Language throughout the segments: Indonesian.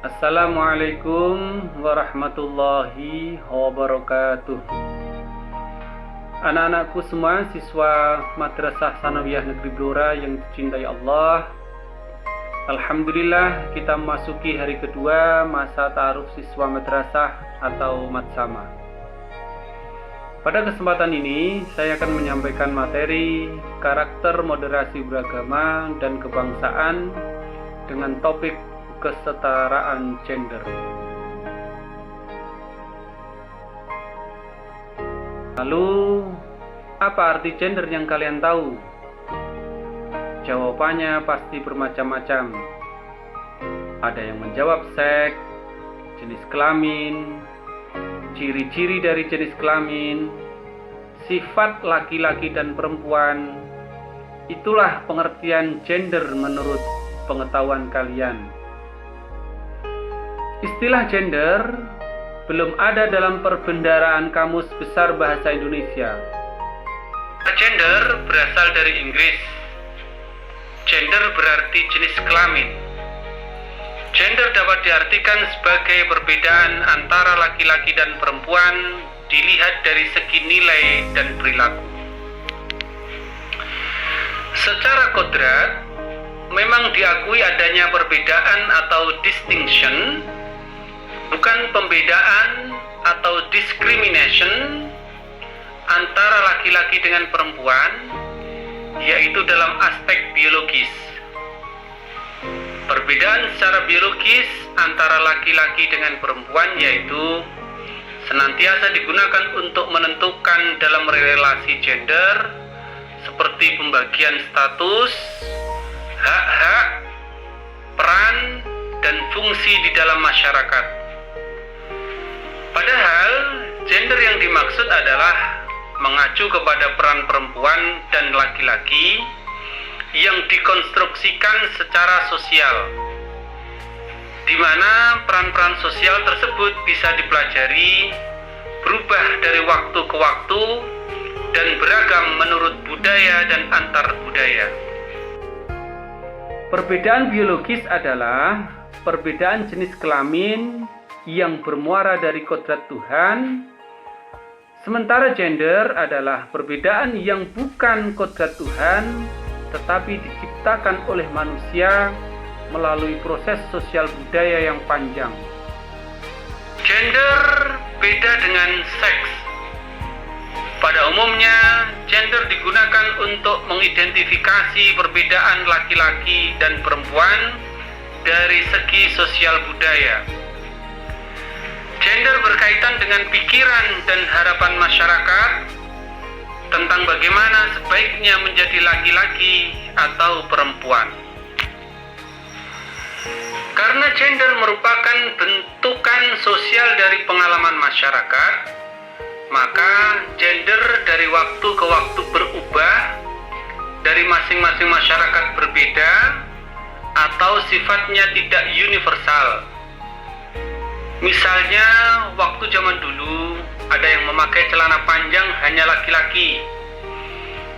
Assalamualaikum warahmatullahi wabarakatuh. Anak-anakku semua, siswa Madrasah Tsanawiyah Negeri Blora yang dicintai Allah, alhamdulillah kita memasuki hari kedua masa ta'aruf siswa madrasah atau matsama. Pada kesempatan ini saya akan menyampaikan materi karakter moderasi beragama dan kebangsaan dengan topik kesetaraan gender. Lalu, apa arti gender yang kalian tahu? Jawabannya pasti bermacam-macam. Ada yang menjawab seks, jenis kelamin, ciri-ciri dari jenis kelamin, sifat laki-laki dan perempuan. Itulah pengertian gender menurut pengetahuan kalian. Istilah gender belum ada dalam perbendaharaan Kamus Besar Bahasa Indonesia. Gender berasal dari Inggris. Gender berarti jenis kelamin. Gender dapat diartikan sebagai perbedaan antara laki-laki dan perempuan dilihat dari segi nilai dan perilaku. Secara kodrat, memang diakui adanya perbedaan atau distinction, bukan pembedaan atau discrimination antara laki-laki dengan perempuan, yaitu dalam aspek biologis. Perbedaan secara biologis antara laki-laki dengan perempuan yaitu senantiasa digunakan untuk menentukan dalam relasi gender seperti pembagian status, hak-hak, peran, dan fungsi di dalam masyarakat. Padahal, gender yang dimaksud adalah mengacu kepada peran perempuan dan laki-laki yang dikonstruksikan secara sosial, di mana peran-peran sosial tersebut bisa dipelajari, berubah dari waktu ke waktu, dan beragam menurut budaya dan antar budaya. Perbedaan biologis adalah perbedaan jenis kelamin yang bermuara dari kodrat Tuhan, sementara gender adalah perbedaan yang bukan kodrat Tuhan, tetapi diciptakan oleh manusia melalui proses sosial budaya yang panjang. Gender beda dengan seks. Pada umumnya, gender digunakan untuk mengidentifikasi perbedaan laki-laki dan perempuan dari segi sosial budaya. Gender berkaitan dengan pikiran dan harapan masyarakat tentang bagaimana sebaiknya menjadi laki-laki atau perempuan. Karena gender merupakan bentukan sosial dari pengalaman masyarakat, maka gender dari waktu ke waktu berubah, dari masing-masing masyarakat berbeda, atau sifatnya tidak universal. Misalnya, waktu zaman dulu ada yang memakai celana panjang hanya laki-laki,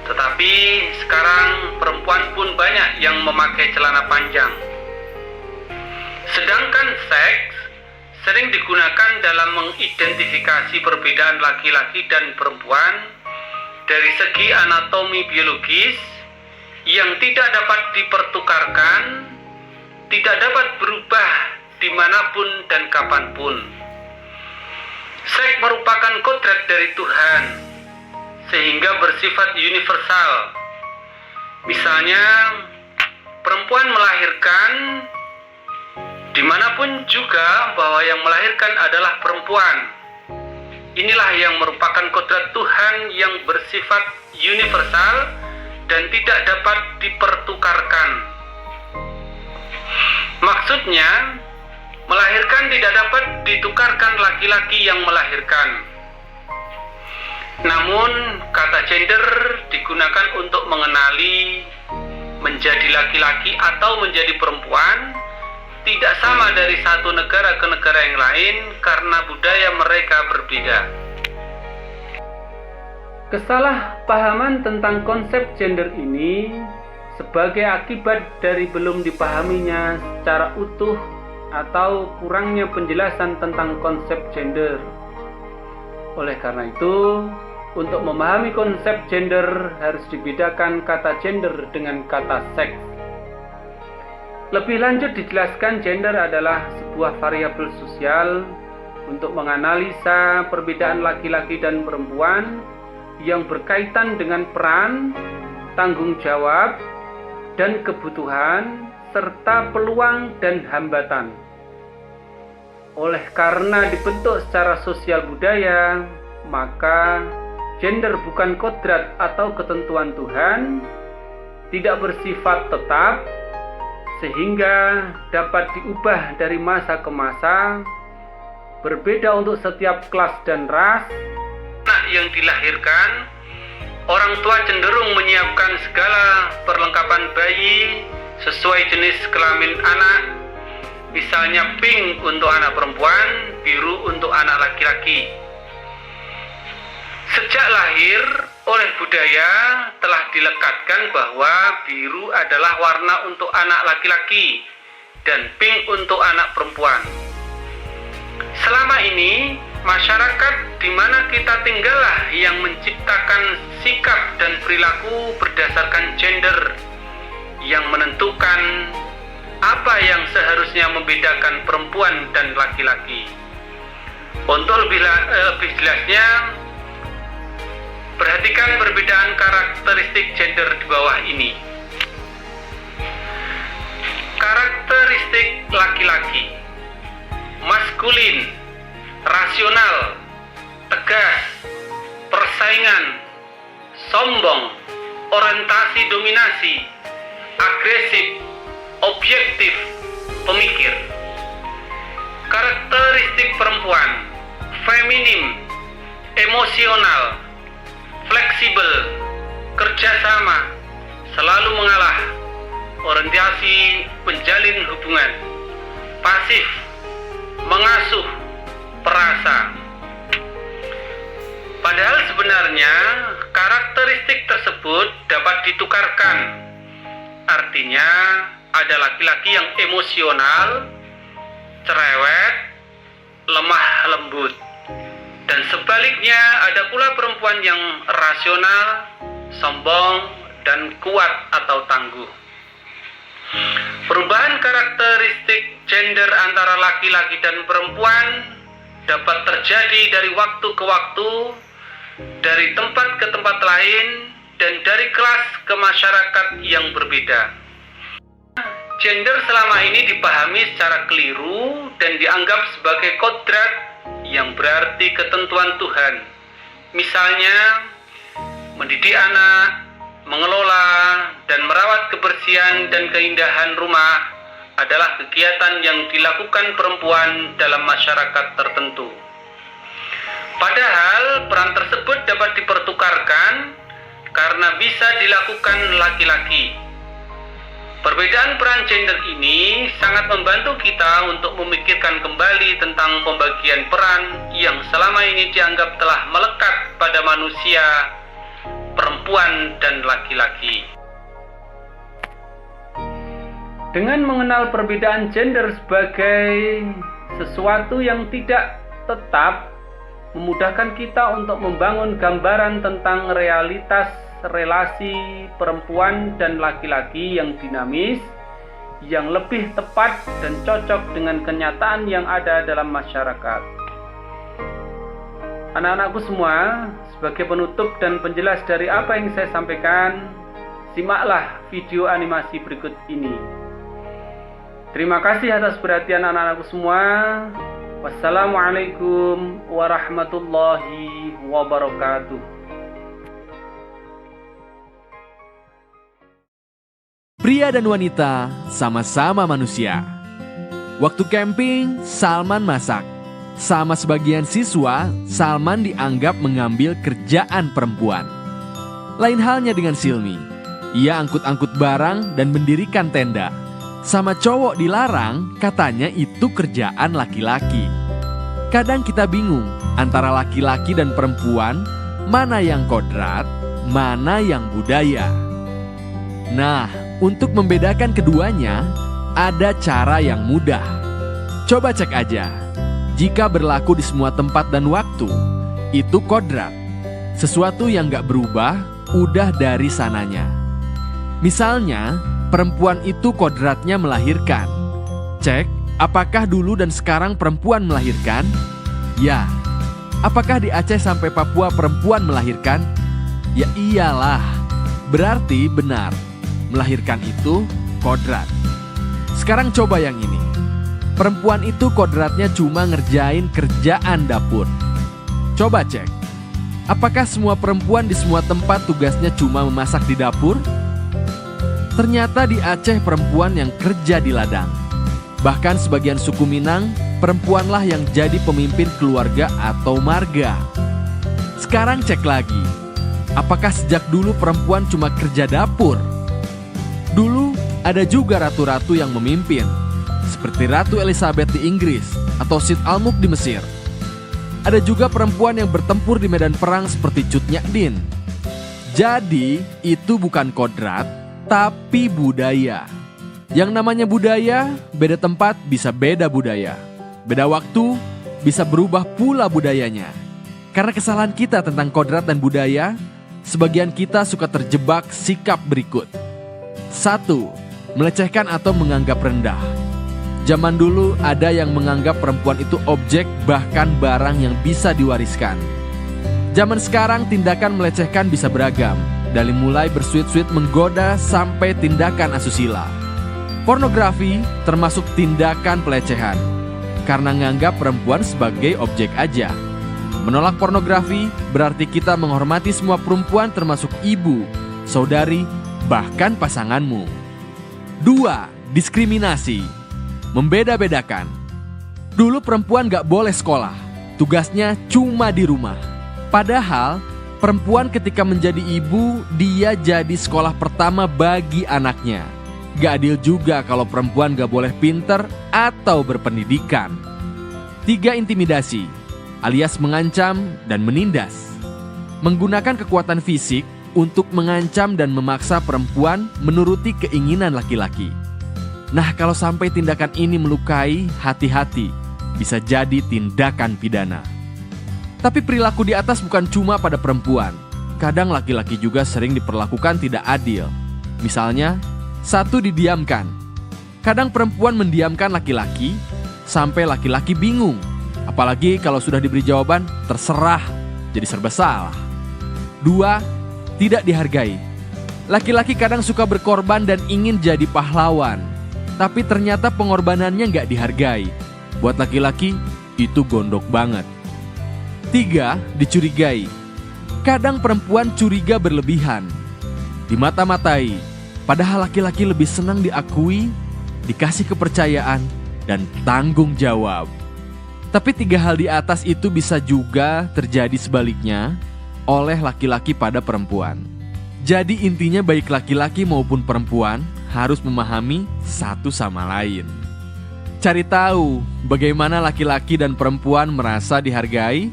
tetapi sekarang perempuan pun banyak yang memakai celana panjang. Sedangkan seks sering digunakan dalam mengidentifikasi perbedaan laki-laki dan perempuan dari segi anatomi biologis yang tidak dapat dipertukarkan, tidak dapat berubah dimanapun dan kapanpun. Seks merupakan kodrat dari Tuhan, sehingga bersifat universal. Misalnya, perempuan melahirkan, dimanapun juga bahwa yang melahirkan adalah perempuan. Inilah yang merupakan kodrat Tuhan yang bersifat universal dan tidak dapat dipertukarkan. Maksudnya, melahirkan tidak dapat ditukarkan laki-laki yang melahirkan. Namun, kata gender digunakan untuk mengenali menjadi laki-laki atau menjadi perempuan tidak sama dari satu negara ke negara yang lain karena budaya mereka berbeda. Kesalahpahaman tentang konsep gender ini sebagai akibat dari belum dipahaminya secara utuh atau kurangnya penjelasan tentang konsep gender. Oleh karena itu, untuk memahami konsep gender harus dibedakan kata gender dengan kata seks. Lebih lanjut dijelaskan, gender adalah sebuah variabel sosial untuk menganalisa perbedaan laki-laki dan perempuan yang berkaitan dengan peran, tanggung jawab, dan kebutuhan, serta peluang dan hambatan. Oleh karena dibentuk secara sosial budaya, maka gender bukan kodrat atau ketentuan Tuhan, tidak bersifat tetap, sehingga dapat diubah dari masa ke masa, berbeda untuk setiap kelas dan ras. Anak yang dilahirkan, orang tua cenderung menyiapkan segala perlengkapan bayi sesuai jenis kelamin anak, misalnya pink untuk anak perempuan, biru untuk anak laki-laki. Sejak lahir, oleh budaya telah dilekatkan bahwa biru adalah warna untuk anak laki-laki dan pink untuk anak perempuan. Selama ini, masyarakat di mana kita tinggallah yang menciptakan sikap dan perilaku berdasarkan gender yang menentukan apa yang seharusnya membedakan perempuan dan laki-laki. Untuk lebih jelasnya, perhatikan perbedaan karakteristik gender di bawah ini. Karakteristik laki-laki: maskulin, rasional, tegas, persaingan, sombong, orientasi dominasi, agresif, objektif, pemikir. Karakteristik perempuan: feminim, emosional, fleksibel, kerjasama, selalu mengalah, orientasi penjalin hubungan, pasif, mengasuh, perasa. Padahal sebenarnya karakteristik tersebut dapat ditukarkan. Artinya ada laki-laki yang emosional, cerewet, lemah lembut. Dan sebaliknya ada pula perempuan yang rasional, sombong, dan kuat atau tangguh. Perubahan karakteristik gender antara laki-laki dan perempuan dapat terjadi dari waktu ke waktu, dari tempat ke tempat lain, dan dari kelas ke masyarakat yang berbeda. Gender selama ini dipahami secara keliru dan dianggap sebagai kodrat yang berarti ketentuan Tuhan. Misalnya, mendidik anak, mengelola dan merawat kebersihan dan keindahan rumah adalah kegiatan yang dilakukan perempuan dalam masyarakat tertentu. Padahal peran tersebut dapat dipertukarkan karena bisa dilakukan laki-laki. Perbedaan peran gender ini sangat membantu kita untuk memikirkan kembali tentang pembagian peran yang selama ini dianggap telah melekat pada manusia, perempuan dan laki-laki. Dengan mengenal perbedaan gender sebagai sesuatu yang tidak tetap, memudahkan kita untuk membangun gambaran tentang realitas relasi perempuan dan laki-laki yang dinamis, yang lebih tepat dan cocok dengan kenyataan yang ada dalam masyarakat. Anak-anakku semua, sebagai penutup dan penjelas dari apa yang saya sampaikan, simaklah video animasi berikut ini. Terima kasih atas perhatian anak-anakku semua. Wassalamualaikum warahmatullahi wabarakatuh. Pria dan wanita sama-sama manusia. Waktu camping, Salman masak. Sama sebagian siswa, Salman dianggap mengambil kerjaan perempuan. Lain halnya dengan Silmi. Ia angkut-angkut barang dan mendirikan tenda. Sama cowok dilarang, katanya itu kerjaan laki-laki. Kadang kita bingung antara laki-laki dan perempuan, mana yang kodrat, mana yang budaya. Nah, untuk membedakan keduanya, ada cara yang mudah. Coba cek aja. Jika berlaku di semua tempat dan waktu, itu kodrat. Sesuatu yang gak berubah, udah dari sananya. Misalnya, perempuan itu kodratnya melahirkan. Cek, apakah dulu dan sekarang perempuan melahirkan? Ya. Apakah di Aceh sampai Papua perempuan melahirkan? Ya iyalah. Berarti benar. Melahirkan itu kodrat. Sekarang coba yang ini. Perempuan itu kodratnya cuma ngerjain kerjaan dapur. Coba cek. Apakah semua perempuan di semua tempat tugasnya cuma memasak di dapur? Ternyata di Aceh perempuan yang kerja di ladang. Bahkan sebagian suku Minang, perempuanlah yang jadi pemimpin keluarga atau marga. Sekarang cek lagi. Apakah sejak dulu perempuan cuma kerja dapur? Dulu ada juga ratu-ratu yang memimpin, seperti Ratu Elizabeth di Inggris atau Sid Al-Mulk di Mesir. Ada juga perempuan yang bertempur di medan perang seperti Cut Nyak-Dien. Jadi, itu bukan kodrat, tapi budaya. Yang namanya budaya, beda tempat bisa beda budaya. Beda waktu, bisa berubah pula budayanya. Karena kesalahan kita tentang kodrat dan budaya, sebagian kita suka terjebak sikap berikut. 1. Melecehkan atau menganggap rendah. Zaman dulu ada yang menganggap perempuan itu objek, bahkan barang yang bisa diwariskan. Zaman sekarang tindakan melecehkan bisa beragam, dari mulai bersuit-suit menggoda sampai tindakan asusila. Pornografi termasuk tindakan pelecehan, karena menganggap perempuan sebagai objek aja. Menolak pornografi berarti kita menghormati semua perempuan termasuk ibu, saudari, bahkan pasanganmu. 2. Diskriminasi. Membeda-bedakan. Dulu perempuan gak boleh sekolah, tugasnya cuma di rumah. Padahal perempuan ketika menjadi ibu, dia jadi sekolah pertama bagi anaknya. Gak adil juga kalau perempuan gak boleh pinter atau berpendidikan. 3. Intimidasi, alias mengancam dan menindas. Menggunakan kekuatan fisik untuk mengancam dan memaksa perempuan menuruti keinginan laki-laki. Nah, kalau sampai tindakan ini melukai, hati-hati, bisa jadi tindakan pidana. Tapi perilaku di atas bukan cuma pada perempuan. Kadang laki-laki juga sering diperlakukan tidak adil. Misalnya, 1. Didiamkan. Kadang perempuan mendiamkan laki-laki, sampai laki-laki bingung. Apalagi kalau sudah diberi jawaban, terserah, jadi serba salah. 2. Tidak dihargai. Laki-laki kadang suka berkorban dan ingin jadi pahlawan. Tapi ternyata pengorbanannya nggak dihargai. Buat laki-laki, itu gondok banget. 3. Dicurigai. Kadang perempuan curiga berlebihan. Dimata-matai. Padahal laki-laki lebih senang diakui, dikasih kepercayaan, dan tanggung jawab. Tapi 3 hal di atas itu bisa juga terjadi sebaliknya oleh laki-laki pada perempuan. Jadi intinya baik laki-laki maupun perempuan harus memahami satu sama lain. Cari tahu bagaimana laki-laki dan perempuan merasa dihargai,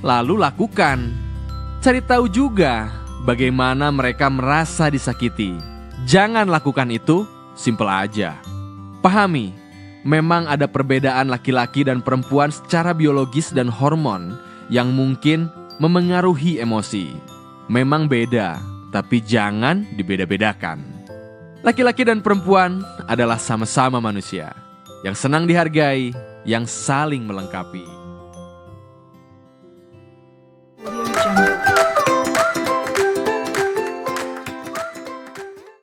lalu lakukan. Cari tahu juga bagaimana mereka merasa disakiti. Jangan lakukan itu, simpel aja. Pahami, memang ada perbedaan laki-laki dan perempuan secara biologis dan hormon yang mungkin memengaruhi emosi. Memang beda, tapi jangan dibeda-bedakan. Laki-laki dan perempuan adalah sama-sama manusia yang senang dihargai, yang saling melengkapi.